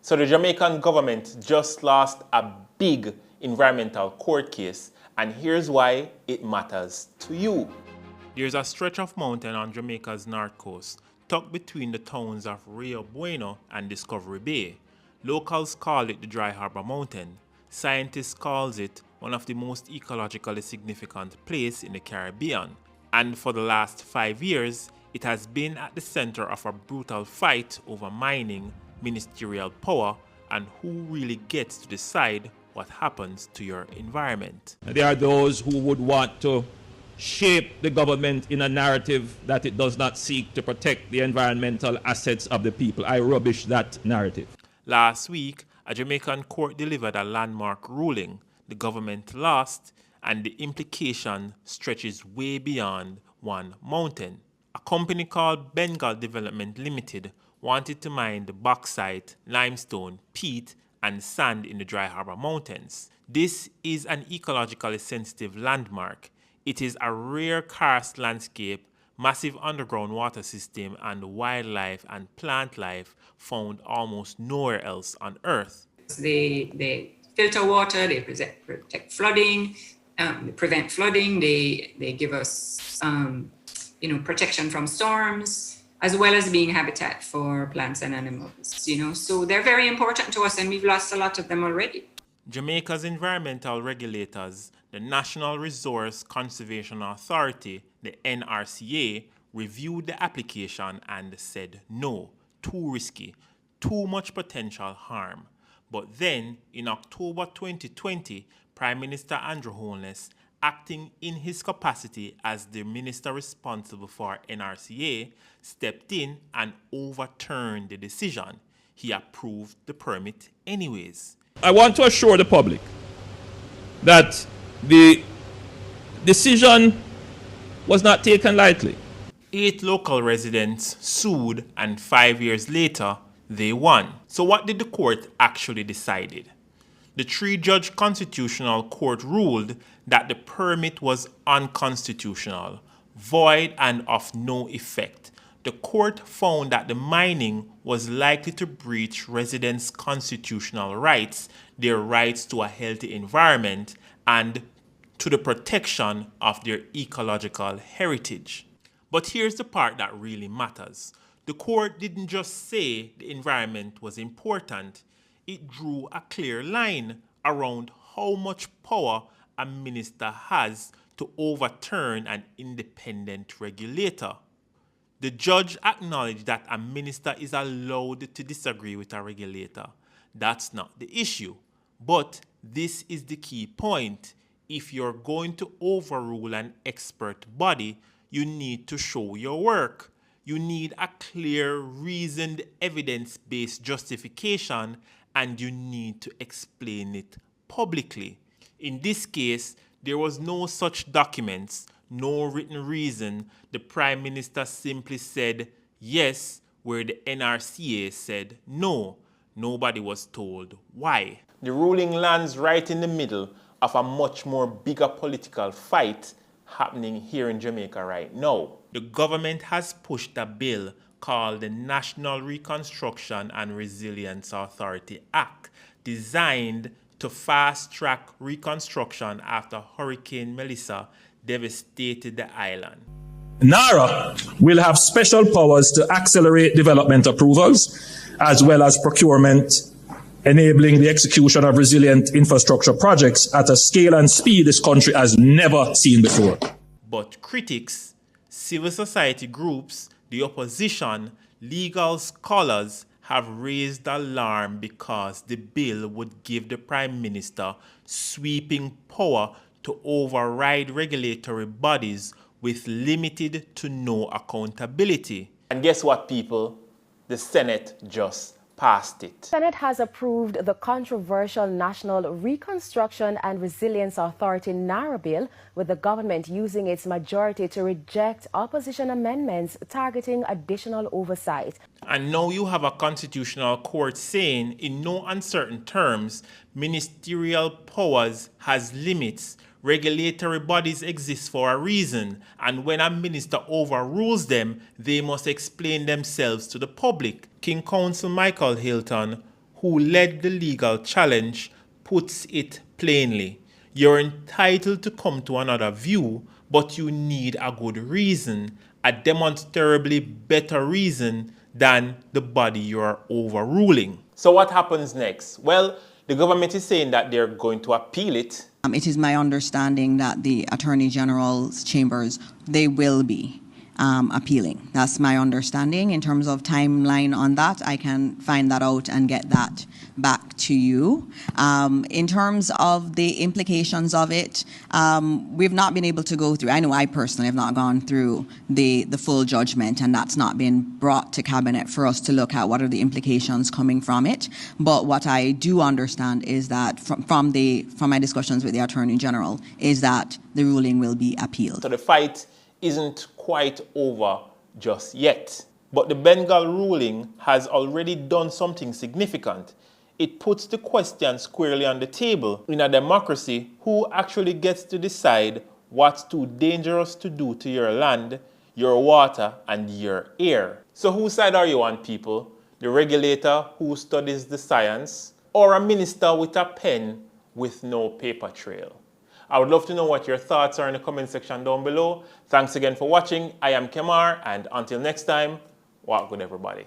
So the Jamaican government just lost a big environmental court case, and here's why it matters to you. There's a stretch of mountain on Jamaica's north coast, tucked between the towns of Rio Bueno and Discovery Bay. Locals call it the Dry Harbor Mountain. Scientists call it one of the most ecologically significant places in the Caribbean. And for the last 5 years, it has been at the center of a brutal fight over mining, ministerial power, and who really gets to decide what happens to your environment. There are those who would want to shape the government in a narrative that it does not seek to protect the environmental assets of the people. I rubbish that narrative. Last week, a Jamaican court delivered a landmark ruling. The government lost, and the implication stretches way beyond one mountain. A company called Bengal Development Limited wanted to mine the bauxite, limestone, peat, and sand in the Dry Harbor Mountains. This is an ecologically sensitive landmark. It is a rare karst landscape, massive underground water system, and wildlife and plant life found almost nowhere else on Earth. They filter water, they protect flooding, prevent flooding, they give us protection from storms, as well as being habitat for plants and animals. So they're very important to us, and we've lost a lot of them already. Jamaica's environmental regulators, the National Resource Conservation Authority, the NRCA, reviewed the application and said no, too risky, too much potential harm. But then, in October 2020, Prime Minister Andrew Holness, acting in his capacity as the minister responsible for NRCA, stepped in and overturned the decision. He approved the permit anyways. I want to assure the public that the decision was not taken lightly. 8 local residents sued, and 5 years later, they won. So what did the court actually decide? The 3-judge Constitutional Court ruled that the permit was unconstitutional, void, and of no effect. The court found that the mining was likely to breach residents' constitutional rights, their rights to a healthy environment, and to the protection of their ecological heritage. But here's the part that really matters. The court didn't just say the environment was important, it drew a clear line around how much power a minister has to overturn an independent regulator. The judge acknowledged that a minister is allowed to disagree with a regulator. That's not the issue. But this is the key point. If you're going to overrule an expert body, you need to show your work. You need a clear, reasoned, evidence-based justification, and you need to explain it publicly. In this case, there was no such documents, no written reason. The Prime Minister simply said yes, where the NRCA said no. Nobody was told why. The ruling lands right in the middle of a much more bigger political fight happening here in Jamaica right now. The government has pushed a bill called the National Reconstruction and Resilience Authority Act, designed to fast-track reconstruction after Hurricane Melissa devastated the island. NARA will have special powers to accelerate development approvals as well as procurement, enabling the execution of resilient infrastructure projects at a scale and speed this country has never seen before. But critics, civil society groups, the opposition, legal scholars have raised alarm because the bill would give the Prime Minister sweeping power to override regulatory bodies with limited to no accountability. And guess what, people? The Senate just passed it. The Senate has approved the controversial National Reconstruction and Resilience Authority NARA bill, with the government using its majority to reject opposition amendments targeting additional oversight. And now you have a constitutional court saying, in no uncertain terms, ministerial powers has limits. Regulatory bodies exist for a reason, and when a minister overrules them, they must explain themselves to the public. King Counsel Michael Hilton, who led the legal challenge, puts it plainly. You're entitled to come to another view, but you need a good reason, a demonstrably better reason than the body you're overruling. So what happens next? Well, the government is saying that they're going to appeal it. It is my understanding that the Attorney General's chambers, they will be appealing. That's my understanding. In terms of timeline on that, I can find that out and get that back to you. In terms of the implications of it, we've not been able to go through, I know I personally have not gone through the full judgment, and that's not been brought to Cabinet for us to look at what are the implications coming from it. But what I do understand is that from my discussions with the Attorney General is that the ruling will be appealed. So the fight isn't quite over just yet. But the Bengal ruling has already done something significant. It puts the question squarely on the table. In a democracy, who actually gets to decide what's too dangerous to do to your land, your water, and your air? So whose side are you on, people? The regulator who studies the science, or a minister with a pen with no paper trail? I would love to know what your thoughts are in the comment section down below. Thanks again for watching. I am Kemar, and until next time, walk good, everybody.